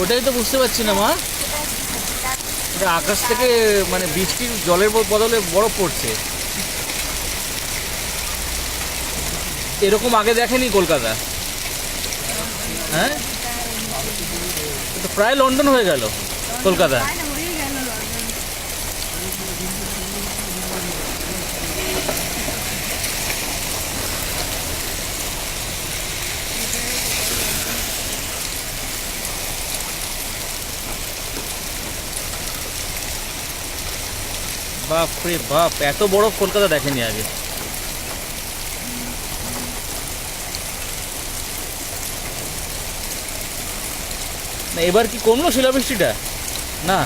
ওটাই তো বুঝতে পারছি না মা, এটা আকাশ থেকে মানে বৃষ্টির জলের বদলে বরফ পড়ছে, এরকম আগে দেখেনি কলকাতা। হ্যাঁ, তো প্রায় লন্ডন হয়ে গেল কলকাতা। বাপ রে বাপ, এত বড় কলকাতা দেখেনি আগে। না এবার কি কমলো শিলাবৃষ্টিটা? না।